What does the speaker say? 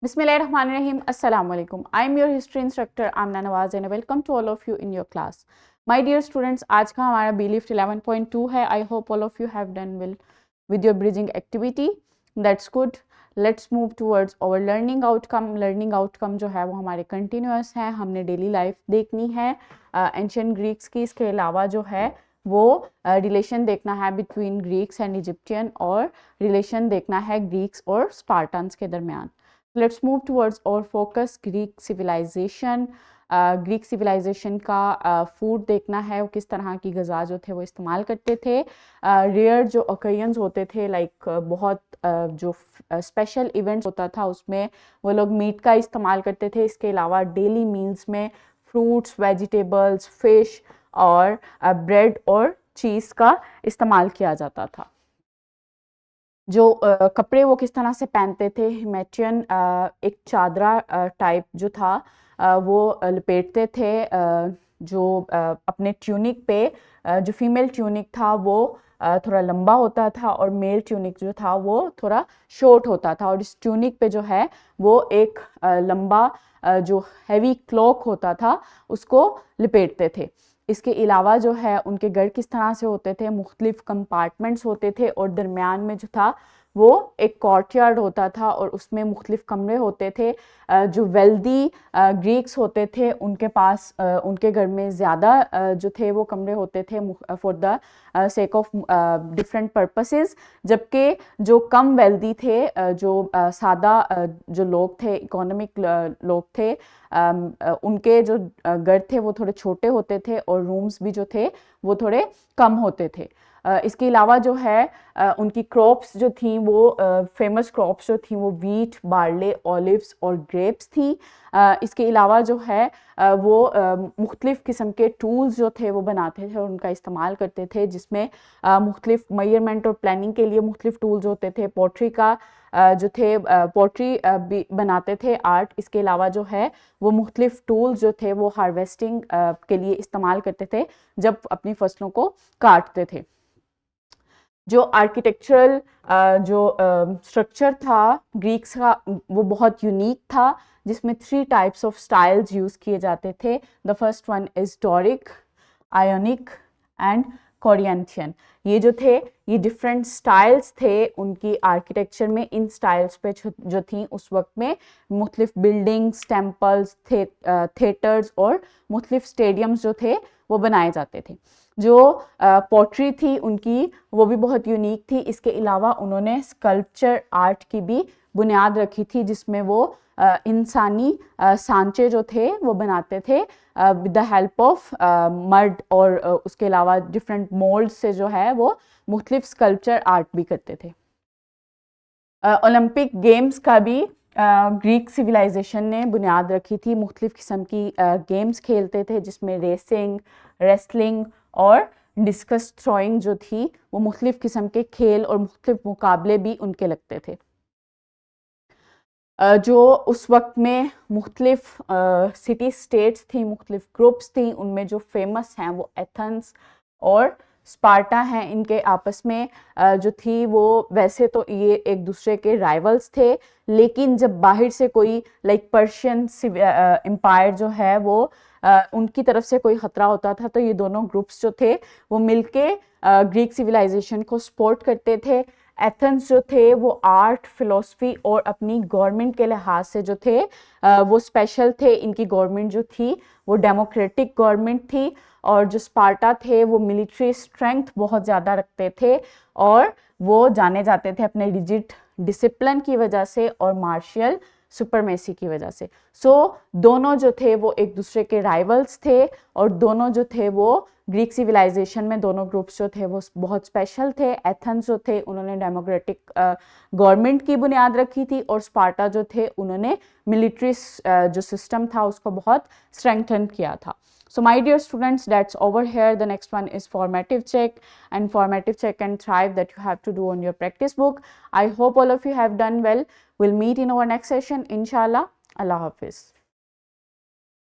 Bismillahirrahmanirrahim. Assalamu alaikum. I am your history instructor Amna Nawaz and welcome to all of you in your class. My dear students, आज का हमारा B-Lift 11.2 है. I hope all of you have done well with your bridging activity. That's good. Let's move towards our learning outcome. Learning outcome जो है वो हमारे continuous है. हमने daily life देखनी है ancient Greeks की. इसके अलावा जो है वो रिलेशन देखना है बिटवीन ग्रीक्स एंड इजिप्टियन और रिलेशन देखना है ग्रीक्स और स्पार्टन्स के दरमियान. लेट्स मूव टुवर्ड्स और focus Greek civilisation. Greek civilisation का फूड देखना है, वो किस तरह की ग़िज़ा जो थे वो इस्तेमाल करते थे. रेयर जो ओकेजन्स होते थे लाइक बहुत जो स्पेशल इवेंट्स होता था उसमें वो लोग मीट का इस्तेमाल करते थे. इसके अलावा डेली मील्स में फ्रूट्स, वेजिटेबल्स, फ़िश और ब्रेड और चीज़ का इस्तेमाल किया जाता था. जो कपड़े वो किस तरह से पहनते थे, हिमेटियन एक चादरा टाइप जो था वो लपेटते थे. जो अपने ट्यूनिक पे जो फीमेल ट्यूनिक था वो थोड़ा लंबा होता था और मेल ट्यूनिक जो था वो थोड़ा शॉर्ट होता था. और इस ट्यूनिक पे जो है वो एक लंबा जो हैवी क्लॉक होता था उसको लपेटते थे. इसके अलावा जो है उनके घर किस तरह से होते थे, मुख्तलिफ कंपार्टमेंट्स होते थे और दरमियान में जो था वो एक कोर्टयार्ड होता था और उसमें मुख्तलिफ कमरे होते थे. जो वेल्दी ग्रीक्स होते थे उनके पास उनके घर में ज़्यादा जो थे वो कमरे होते थे for the sake of different purposes. जबकि जो कम वेल्दी थे जो सादा जो लोग थे, इकोनॉमिक लोग थे, उनके जो घर थे वो थोड़े छोटे होते थे और रूम्स भी जो थे वो थोड़े कम होते थे. इसके अलावा जो है उनकी क्रॉप्स जो थी वो फेमस क्रॉप्स जो थी वो वीट, बार्ले, ऑलिव्स और ग्रेप्स थी. इसके अलावा जो है वो मुख्तलिफ किस्म के टूल्स जो थे वो बनाते थे और उनका इस्तेमाल करते थे, जिसमें मुख्तलिफ मेजरमेंट और प्लानिंग के लिए मुख्तलिफ टूल्स होते थे. पोट्री का जो थे पोट्री भी बनाते थे आर्ट. इसके अलावा जो है वो मुख्तलिफ टूल्स जो थे वो हार्वेस्टिंग के लिए इस्तेमाल करते थे जब अपनी फसलों को काटते थे. जो आर्किटेक्चरल जो स्ट्रक्चर था ग्रीक्स का वो बहुत यूनिक था, जिसमें 3 टाइप्स ऑफ स्टाइल्स यूज़ किए जाते थे. The first one is Doric, ionic and Corinthian. ये जो थे ये डिफरेंट स्टाइल्स थे उनकी आर्किटेक्चर में. इन स्टाइल्स पे जो थी उस वक्त में मुख्तलिफ बिल्डिंग्स, टेम्पल्स, थिएटर्स और मुख्तलिफ स्टेडियम्स जो थे वो बनाए जाते थे. जो पोट्री थी उनकी वो भी बहुत यूनिक थी. इसके अलावा उन्होंने स्कल्पचर आर्ट की भी बुनियाद रखी थी, जिसमें वो इंसानी सांचे जो थे वो बनाते थे with the help of mud और उसके अलावा डिफरेंट मोल्ड से जो है वो मुख्तलिफ स्कल्पचर आर्ट भी करते थे. ओलंपिक गेम्स का भी ग्रीक सिविलाइजेशन ने बुनियाद रखी थी. मुख्तलिफ किस्म की गेम्स खेलते थे जिसमें रेसिंग, रेसलिंग और डिस्कस थ्रोइंग जो थी वो मुख्तलिफ किस्म के खेल और मुख्तलिफ मुकाबले भी उनके लगते थे. जो उस वक्त में मुख्तलिफ सिटी स्टेट्स थी, मुख्तलिफ ग्रुप्स थी, उनमें जो फेमस हैं वो एथेंस और स्पार्टा हैं. इनके आपस में जो थी वो वैसे तो ये एक दूसरे के राइवल्स थे, लेकिन जब बाहर से कोई लाइक पर्शियन एम्पायर जो है वो उनकी तरफ से कोई ख़तरा होता था तो ये दोनों ग्रुप्स जो थे वो मिलके ग्रीक सिविलाइजेशन को सपोर्ट करते थे. एथेंस जो थे वो आर्ट, फिलोसफी और अपनी गवर्नमेंट के लिहाज से जो थे वो स्पेशल थे. इनकी गवर्नमेंट जो थी वो डेमोक्रेटिक गवर्नमेंट थी. और जो स्पार्टा थे वो मिलिट्री स्ट्रेंथ बहुत ज़्यादा रखते थे और वो जाने जाते थे अपने रिजिड डिसिप्लिन की वजह से और मार्शियल सुपरमेसी की वजह से. दोनों जो थे वो एक दूसरे के राइवल्स थे और दोनों जो थे वो ग्रीक सिविलाइजेशन में दोनों ग्रुप्स जो थे वो बहुत स्पेशल थे. एथेंस जो थे उन्होंने डेमोक्रेटिक गवर्नमेंट की बुनियाद रखी थी और स्पार्टा जो थे उन्होंने मिलिट्री जो सिस्टम था उसको बहुत स्ट्रेंथन किया था. So my dear students, that's over here. The next one is formative check, and formative check and thrive that you have to do on your practice book. I hope all of you have done well. We'll meet in our next session, inshallah. Allah Hafiz.